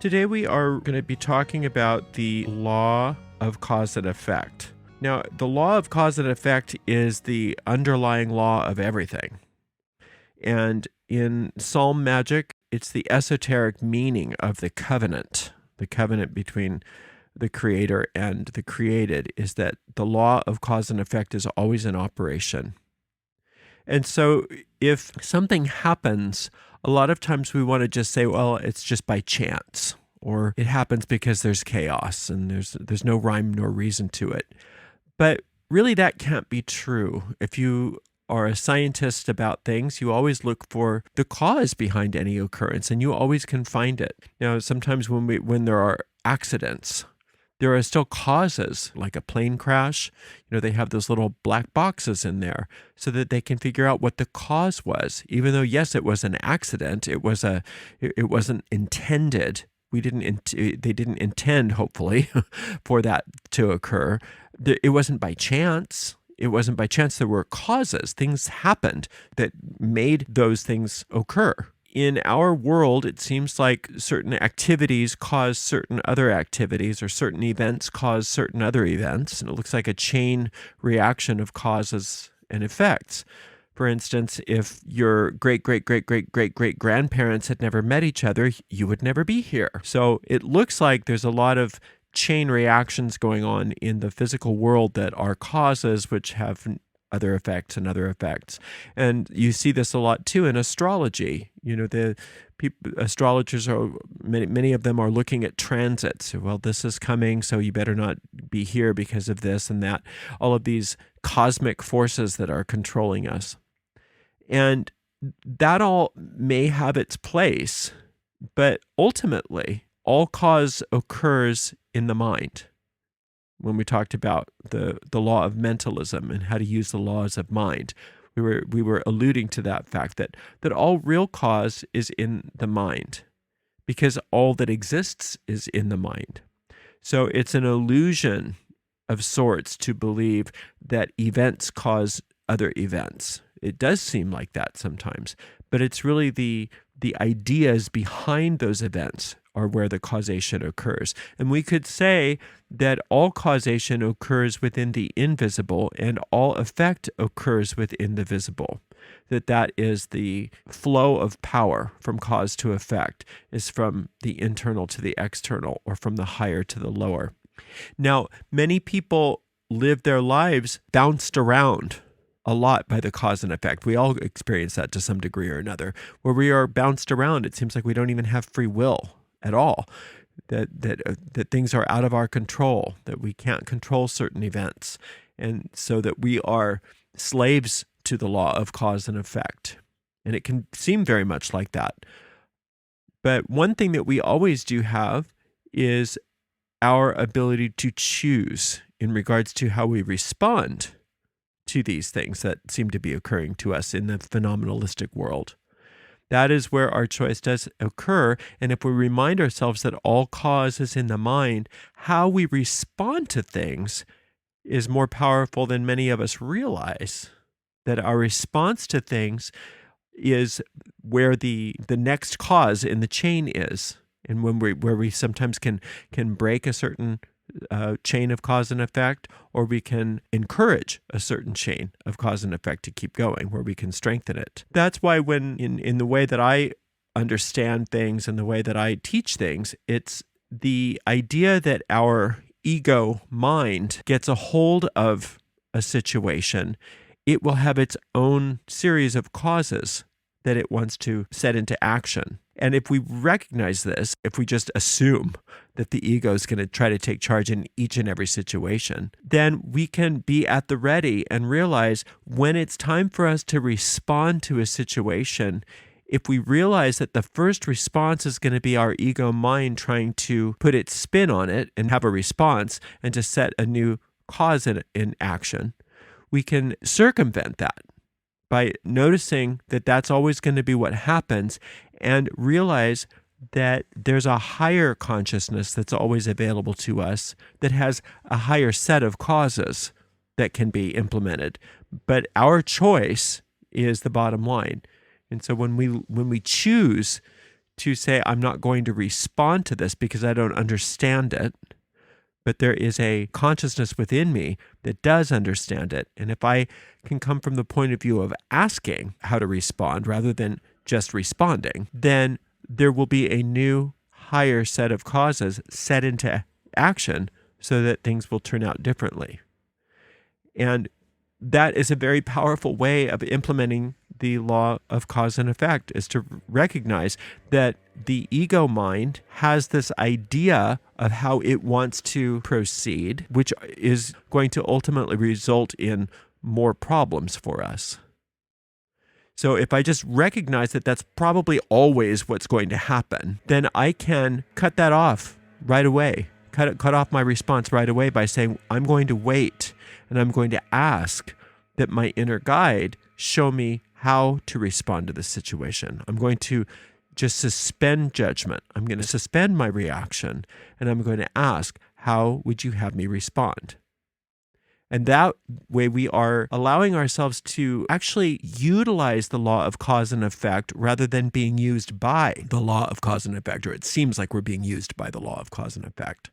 Today we are going to be talking about the law of cause and effect. Now, the law of cause and effect is the underlying law of everything. And in Psalm magic, it's the esoteric meaning of the covenant between the creator and the created, is that the law of cause and effect is always in operation. And so if something happens, a lot of times we want to just say, well, it's just by chance, or it happens because there's chaos and there's no rhyme nor reason to it. But really that can't be true. If you are a scientist about things, you always look for the cause behind any occurrence, and you always can find it. Now, sometimes when there are accidents, there are still causes, like a plane crash. They have those little black boxes in there so that they can figure out what the cause was. Even though, yes, it was an accident, it wasn't intended. They didn't intend, hopefully, for that to occur. It wasn't by chance. It wasn't by chance. There were causes. Things happened that made those things occur. In our world, it seems like certain activities cause certain other activities, or certain events cause certain other events, and it looks like a chain reaction of causes and effects. For instance, if your great-great-great-great-great-great-grandparents had never met each other, you would never be here. So it looks like there's a lot of chain reactions going on in the physical world that are causes which have other effects and other effects. And you see this a lot too in astrology. Astrologers many of them are looking at transits. Well, this is coming, so you better not be here because of this and that. All of these cosmic forces that are controlling us. And that all may have its place, but ultimately, all cause occurs in the mind. When we talked about the law of mentalism and how to use the laws of mind, we were alluding to that fact that all real cause is in the mind, because all that exists is in the mind. So it's an illusion of sorts to believe that events cause other events. It does seem like that sometimes, but it's really the ideas behind those events are where the causation occurs. And we could say that all causation occurs within the invisible and all effect occurs within the visible. That is the flow of power from cause to effect, is from the internal to the external, or from the higher to the lower. Now, many people live their lives bounced around a lot by the cause and effect. We all experience that to some degree or another, where we are bounced around. It seems like we don't even have free will at all, that things are out of our control, that we can't control certain events, and so that we are slaves to the law of cause and effect. And it can seem very much like that. But one thing that we always do have is our ability to choose in regards to how we respond to these things that seem to be occurring to us in the phenomenalistic world. That is where our choice does occur. And if we remind ourselves that all cause is in the mind, how we respond to things is more powerful than many of us realize. That our response to things is where the next cause in the chain is. And where we sometimes can break a certain chain of cause and effect, or we can encourage a certain chain of cause and effect to keep going, where we can strengthen it. That's why when in the way that I understand things and the way that I teach things, it's the idea that our ego mind gets a hold of a situation. It will have its own series of causes that it wants to set into action. And if we recognize this, if we just assume that the ego is going to try to take charge in each and every situation, then we can be at the ready and realize when it's time for us to respond to a situation. If we realize that the first response is going to be our ego mind trying to put its spin on it and have a response and to set a new cause in action, we can circumvent that by noticing that that's always going to be what happens, and realize that there's a higher consciousness that's always available to us that has a higher set of causes that can be implemented. But our choice is the bottom line. And so when we choose to say, I'm not going to respond to this because I don't understand it. But there is a consciousness within me that does understand it. And if I can come from the point of view of asking how to respond rather than just responding, then there will be a new, higher set of causes set into action so that things will turn out differently. And that is a very powerful way of implementing the law of cause and effect, is to recognize that the ego mind has this idea of how it wants to proceed, which is going to ultimately result in more problems for us. So if I just recognize that that's probably always what's going to happen, then I can cut that off right away, cut off my response right away by saying, I'm going to wait and I'm going to ask that my inner guide show me how to respond to the situation. I'm going to just suspend judgment. I'm going to suspend my reaction, and I'm going to ask, how would you have me respond? And that way we are allowing ourselves to actually utilize the law of cause and effect rather than being used by the law of cause and effect, or it seems like we're being used by the law of cause and effect.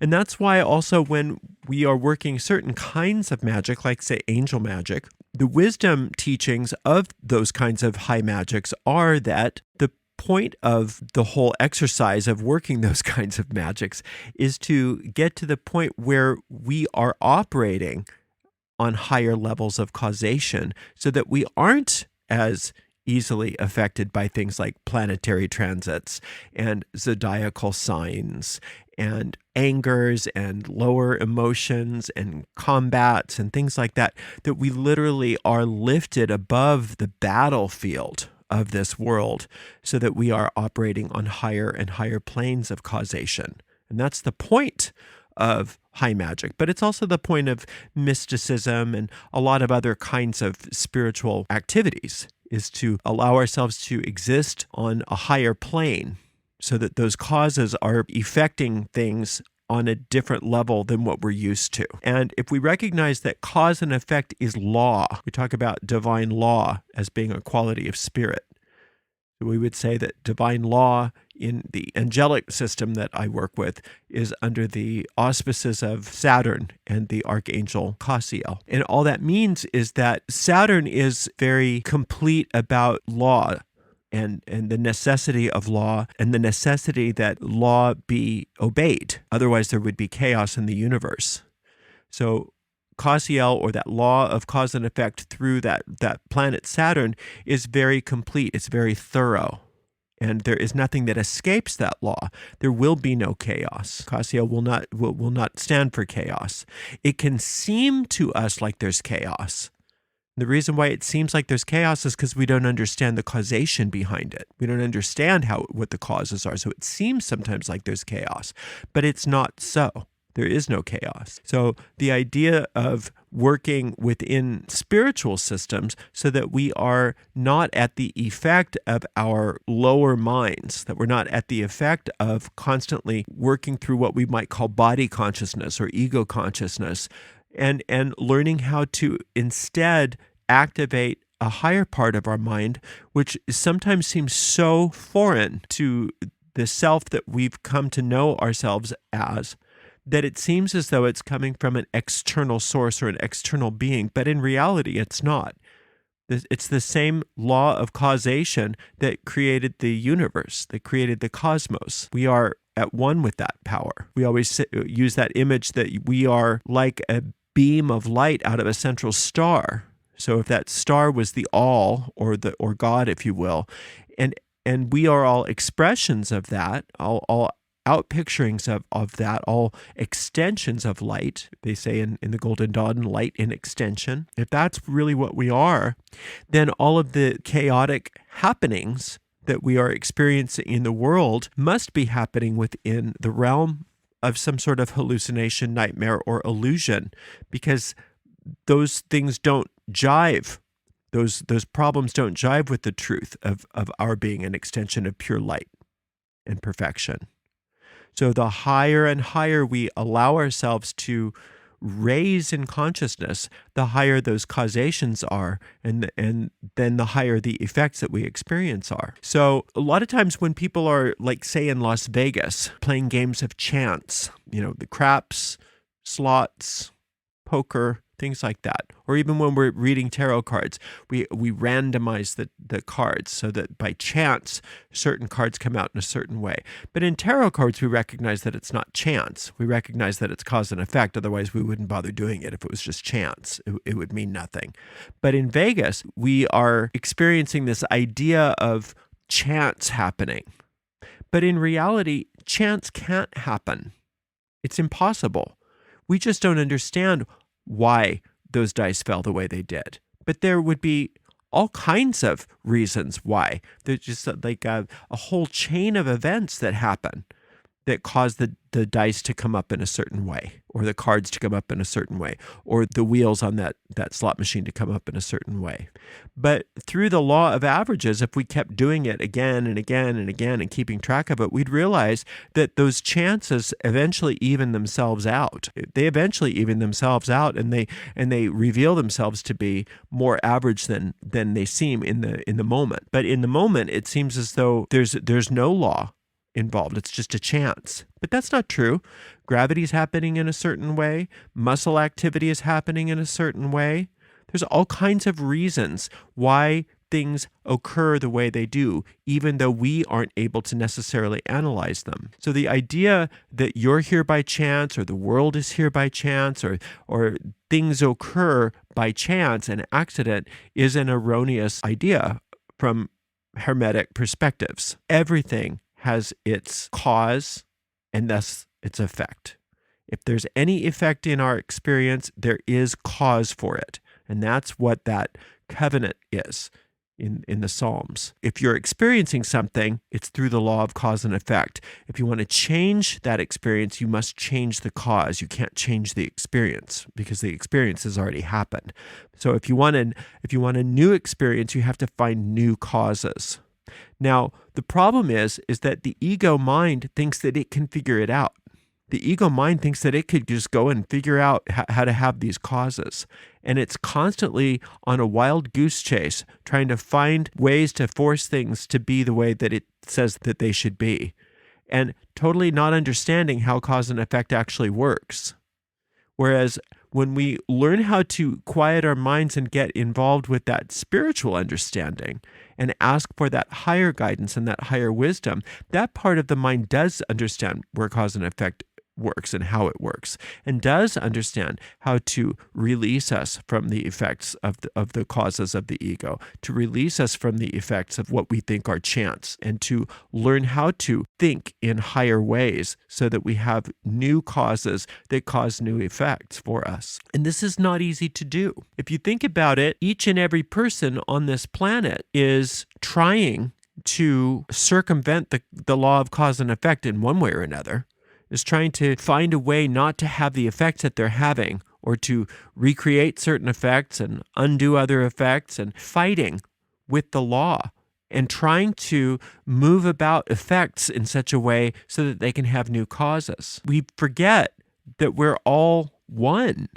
And that's why also when we are working certain kinds of magic, like say angel magic, the wisdom teachings of those kinds of high magics are that the point of the whole exercise of working those kinds of magics is to get to the point where we are operating on higher levels of causation so that we aren't as easily affected by things like planetary transits and zodiacal signs and angers and lower emotions and combats and things like that, that we literally are lifted above the battlefield of this world so that we are operating on higher and higher planes of causation. And that's the point of high magic, but it's also the point of mysticism and a lot of other kinds of spiritual activities, is to allow ourselves to exist on a higher plane so that those causes are effecting things on a different level than what we're used to. And if we recognize that cause and effect is law, we talk about divine law as being a quality of spirit. We would say that divine law in the angelic system that I work with is under the auspices of Saturn and the archangel Cassiel. And all that means is that Saturn is very complete about law and the necessity of law and the necessity that law be obeyed. Otherwise, there would be chaos in the universe. So Cassiel, or that law of cause and effect through that planet Saturn, is very complete. It's very thorough. And there is nothing that escapes that law. There will be no chaos. Cassiel will not stand for chaos. It can seem to us like there's chaos. The reason why it seems like there's chaos is because we don't understand the causation behind it. We don't understand what the causes are. So it seems sometimes like there's chaos, but it's not so. There is no chaos. So the idea of working within spiritual systems so that we are not at the effect of our lower minds, that we're not at the effect of constantly working through what we might call body consciousness or ego consciousness, and learning how to instead activate a higher part of our mind, which sometimes seems so foreign to the self that we've come to know ourselves as, that it seems as though it's coming from an external source or an external being, but in reality, it's not. It's the same law of causation that created the universe, that created the cosmos. We are at one with that power. We always use that image that we are like a beam of light out of a central star. So if that star was the all, or God, if you will, and we are all expressions of that, all outpicturings of that, all extensions of light. They say in the Golden Dawn, light in extension. If that's really what we are, then all of the chaotic happenings that we are experiencing in the world must be happening within the realm of some sort of hallucination, nightmare, or illusion, because those things don't jive. Those problems don't jive with the truth of our being an extension of pure light and perfection. So the higher and higher we allow ourselves to raise in consciousness, the higher those causations are, and then the higher the effects that we experience are. So a lot of times when people are, like, say in Las Vegas, playing games of chance, the craps, slots, poker, things like that. Or even when we're reading tarot cards, we randomize the cards so that by chance, certain cards come out in a certain way. But in tarot cards, we recognize that it's not chance. We recognize that it's cause and effect. Otherwise, we wouldn't bother doing it if it was just chance. It would mean nothing. But in Vegas, we are experiencing this idea of chance happening. But in reality, chance can't happen. It's impossible. We just don't understand why those dice fell the way they did. But there would be all kinds of reasons why. There's just like a whole chain of events that happen that cause the dice to come up in a certain way, or the cards to come up in a certain way, or the wheels on that slot machine to come up in a certain way. But through the law of averages, if we kept doing it again and again and again and keeping track of it, we'd realize that those chances eventually even themselves out. They eventually even themselves out, and they reveal themselves to be more average than they seem in the moment. But in the moment, it seems as though there's no law involved. It's just a chance. But that's not true. Gravity is happening in a certain way. Muscle activity is happening in a certain way. There's all kinds of reasons why things occur the way they do, even though we aren't able to necessarily analyze them. So the idea that you're here by chance, or the world is here by chance, or things occur by chance and accident is an erroneous idea from Hermetic perspectives. Everything has its cause and thus its effect. If there's any effect in our experience, there is cause for it. And that's what that covenant is in the Psalms. If you're experiencing something, it's through the law of cause and effect. If you want to change that experience, you must change the cause. You can't change the experience because the experience has already happened. So if you want a new experience, you have to find new causes. Now, the problem is that the ego mind thinks that it can figure it out. The ego mind thinks that it could just go and figure out how to have these causes. And it's constantly on a wild goose chase, trying to find ways to force things to be the way that it says that they should be. And totally not understanding how cause and effect actually works. Whereas when we learn how to quiet our minds and get involved with that spiritual understanding and ask for that higher guidance and that higher wisdom, that part of the mind does understand where cause and effect works and how it works, and does understand how to release us from the effects of the causes of the ego, to release us from the effects of what we think are chance, and to learn how to think in higher ways so that we have new causes that cause new effects for us. And this is not easy to do. If you think about it, each and every person on this planet is trying to circumvent the law of cause and effect in one way or another, is trying to find a way not to have the effects that they're having, or to recreate certain effects and undo other effects, and fighting with the law and trying to move about effects in such a way so that they can have new causes. We forget that we're all one.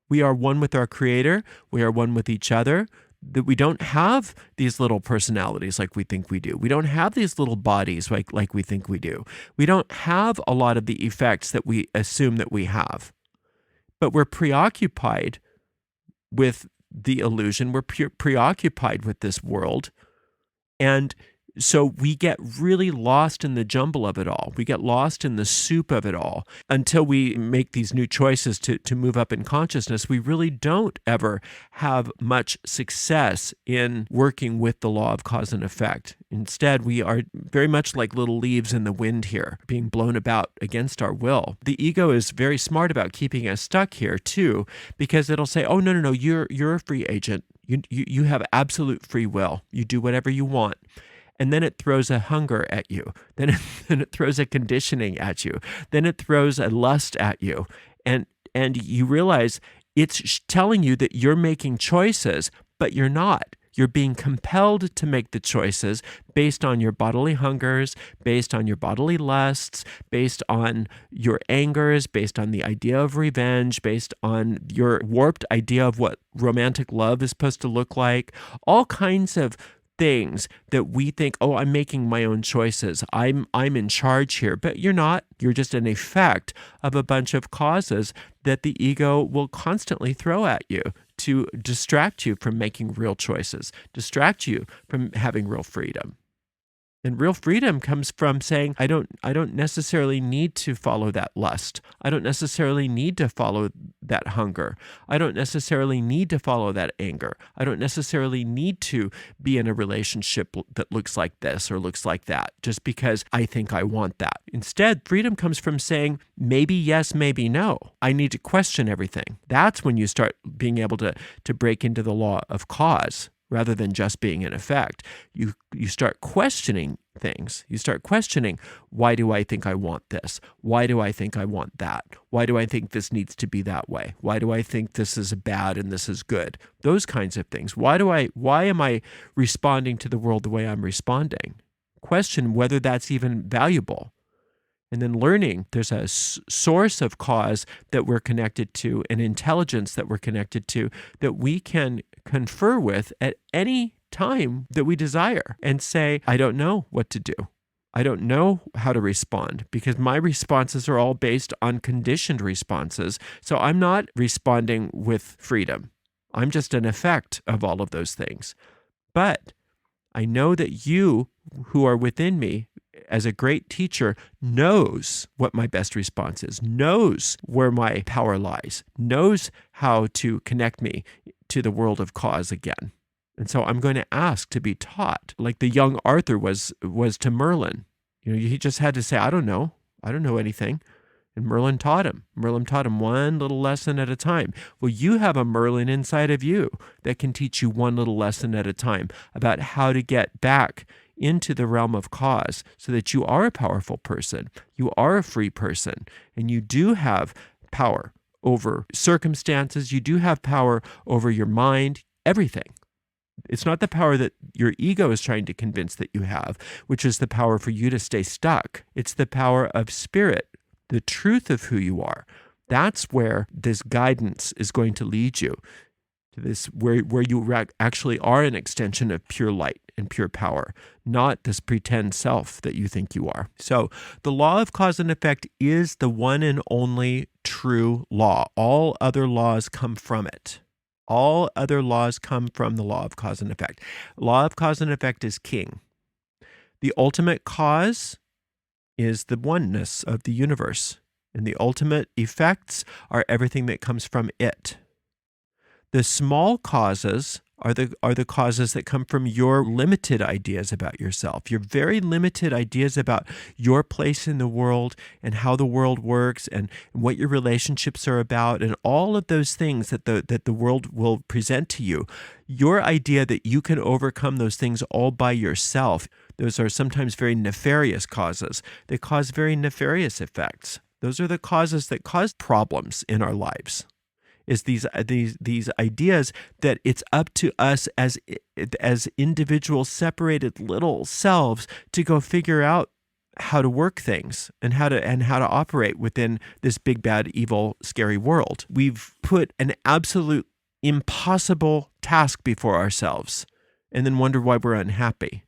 We are one with our Creator. We are one with each other. That we don't have these little personalities like we think we do. We don't have these little bodies like we think we do. We don't have a lot of the effects that we assume that we have. But we're preoccupied with the illusion. We're preoccupied with this world. And so we get really lost in the jumble of it all. We get lost in the soup of it all until we make these new choices to move up in consciousness. We really don't ever have much success in working with the law of cause and effect. Instead, we are very much like little leaves in the wind here, being blown about against our will. The ego is very smart about keeping us stuck here too, because it'll say, "Oh, no, you're a free agent. You have absolute free will. You do whatever you want." And then it throws a hunger at you. Then it throws a conditioning at you. Then it throws a lust at you. And you realize it's telling you that you're making choices, but you're not. You're being compelled to make the choices based on your bodily hungers, based on your bodily lusts, based on your angers, based on the idea of revenge, based on your warped idea of what romantic love is supposed to look like. All kinds of things that we think, oh, I'm making my own choices. I'm in charge here. But you're not. You're just an effect of a bunch of causes that the ego will constantly throw at you to distract you from making real choices, distract you from having real freedom. And real freedom comes from saying, I don't necessarily need to follow that lust. I don't necessarily need to follow that hunger. I don't necessarily need to follow that anger. I don't necessarily need to be in a relationship that looks like this or looks like that just because I think I want that. Instead, freedom comes from saying, maybe yes, maybe no. I need to question everything. That's when you start being able to break into the law of cause. Rather than just being an effect, you start questioning things. You start questioning, why do I think I want this? Why do I think I want that? Why do I think this needs to be that way? Why do I think this is bad and this is good? Those kinds of things. Why am I responding to the world the way I'm responding? Question whether that's even valuable. And then learning there's a source of cause that we're connected to, an intelligence that we're connected to, that we can confer with at any time that we desire and say, I don't know what to do. I don't know how to respond because my responses are all based on conditioned responses. So I'm not responding with freedom. I'm just an effect of all of those things. But I know that you who are within me as a great teacher knows what my best response is, knows where my power lies, knows how to connect me to the world of cause again. And so I'm going to ask to be taught, like the young Arthur was to Merlin. He just had to say, I don't know anything. And Merlin taught him. Merlin taught him one little lesson at a time. Well, you have a Merlin inside of you that can teach you one little lesson at a time about how to get back into the realm of cause so that you are a powerful person, you are a free person, and you do have power over circumstances, you do have power over your mind, everything. It's not the power that your ego is trying to convince that you have, which is the power for you to stay stuck. It's the power of spirit, the truth of who you are. That's where this guidance is going to lead you to this, where you actually are an extension of pure light and pure power, not this pretend self that you think you are. So the law of cause and effect is the one and only true law. All other laws come from it. All other laws come from the law of cause and effect. Law of cause and effect is king. The ultimate cause is the oneness of the universe, and the ultimate effects are everything that comes from it. The small causes are the causes that come from your limited ideas about yourself, your very limited ideas about your place in the world and how the world works and what your relationships are about and all of those things that the world will present to you. Your idea that you can overcome those things all by yourself, those are sometimes very nefarious causes. They cause very nefarious effects. Those are the causes that cause problems in our lives. Is these ideas that it's up to us as individual separated little selves to go figure out how to work things and how to operate within this big bad evil scary world. We've put an absolute impossible task before ourselves and then wonder why we're unhappy.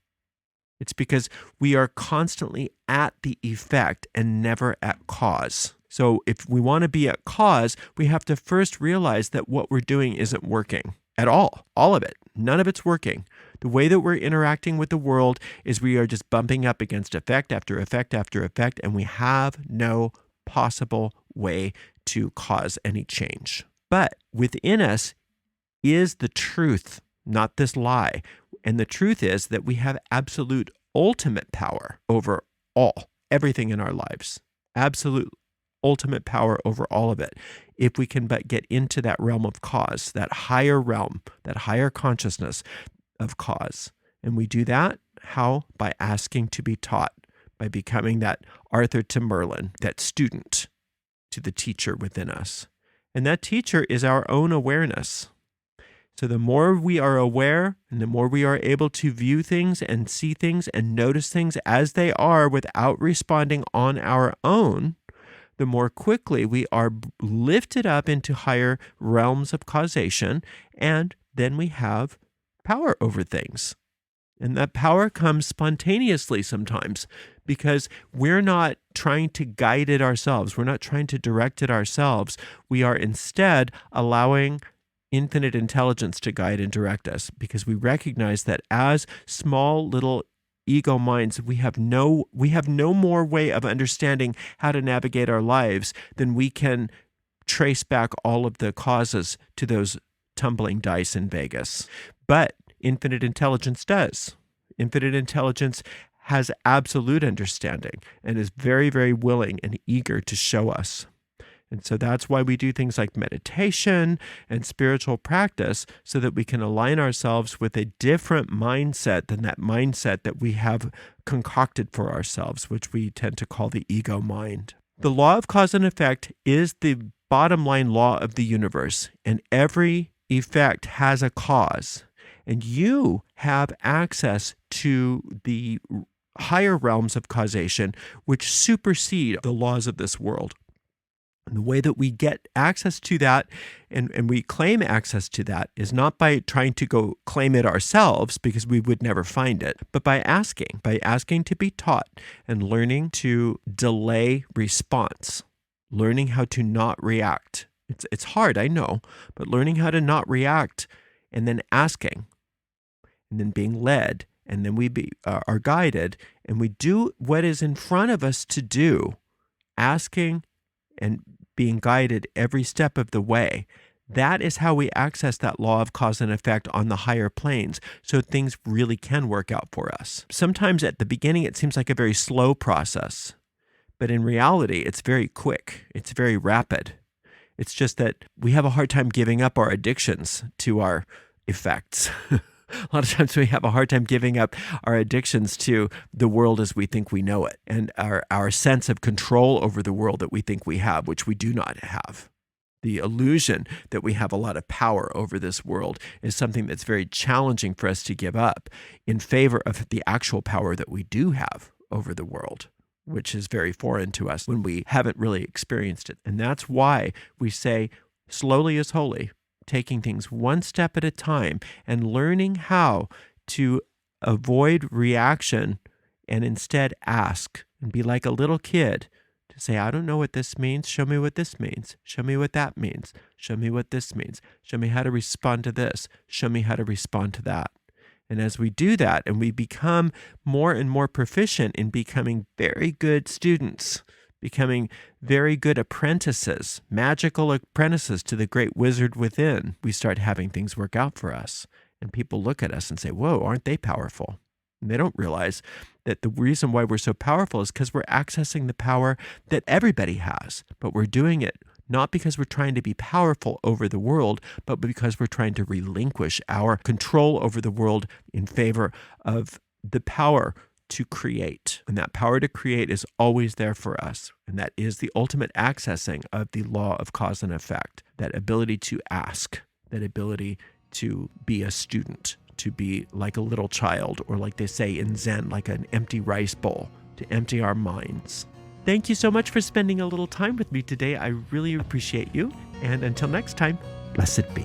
It's because we are constantly at the effect and never at cause. So if we want to be at cause, we have to first realize that what we're doing isn't working at all of it. None of it's working. The way that we're interacting with the world is we are just bumping up against effect after effect after effect, and we have no possible way to cause any change. But within us is the truth, not this lie. And the truth is that we have absolute ultimate power over everything in our lives. Absolute ultimate power over all of it. If we can but get into that realm of cause, that higher realm, that higher consciousness of cause. And we do that, how? By asking to be taught, by becoming that Arthur to Merlin, that student to the teacher within us. And that teacher is our own awareness. So the more we are aware and the more we are able to view things and see things and notice things as they are without responding on our own, the more quickly we are lifted up into higher realms of causation, and then we have power over things. And that power comes spontaneously sometimes because we're not trying to guide it ourselves. We're not trying to direct it ourselves. We are instead allowing infinite intelligence to guide and direct us, because we recognize that as small little ego minds, we have no more way of understanding how to navigate our lives than we can trace back all of the causes to those tumbling dice in Vegas. But infinite intelligence does. Infinite intelligence has absolute understanding and is very, very willing and eager to show us. And so that's why we do things like meditation and spiritual practice, so that we can align ourselves with a different mindset than that mindset that we have concocted for ourselves, which we tend to call the ego mind. The law of cause and effect is the bottom line law of the universe, and every effect has a cause. And you have access to the higher realms of causation, which supersede the laws of this world. And the way that we get access to that and we claim access to that is not by trying to go claim it ourselves, because we would never find it, but by asking to be taught and learning to delay response, learning how to not react. It's hard, I know, but learning how to not react and then asking and then being led, and then we are guided, and we do what is in front of us to do, asking and being guided every step of the way. That is how we access that law of cause and effect on the higher planes, so things really can work out for us. Sometimes at the beginning it seems like a very slow process, but in reality it's very quick, it's very rapid. It's just that we have a hard time giving up our addictions to our effects. A lot of times we have a hard time giving up our addictions to the world as we think we know it, and our sense of control over the world that we think we have, which we do not have. The illusion that we have a lot of power over this world is something that's very challenging for us to give up in favor of the actual power that we do have over the world, which is very foreign to us when we haven't really experienced it. And that's why we say slowly is holy. Taking things one step at a time and learning how to avoid reaction and instead ask and be like a little kid to say, I don't know what this means. Show me what this means. Show me what that means. Show me what this means. Show me how to respond to this. Show me how to respond to that. And as we do that and we become more and more proficient in becoming very good students, becoming very good apprentices, magical apprentices to the great wizard within, we start having things work out for us. And people look at us and say, whoa, aren't they powerful? And they don't realize that the reason why we're so powerful is because we're accessing the power that everybody has. But we're doing it not because we're trying to be powerful over the world, but because we're trying to relinquish our control over the world in favor of the power to create. And that power to create is always there for us. And that is the ultimate accessing of the law of cause and effect, that ability to ask, that ability to be a student, to be like a little child, or like they say in Zen, like an empty rice bowl, to empty our minds. Thank you so much for spending a little time with me today. I really appreciate you. And until next time, blessed be.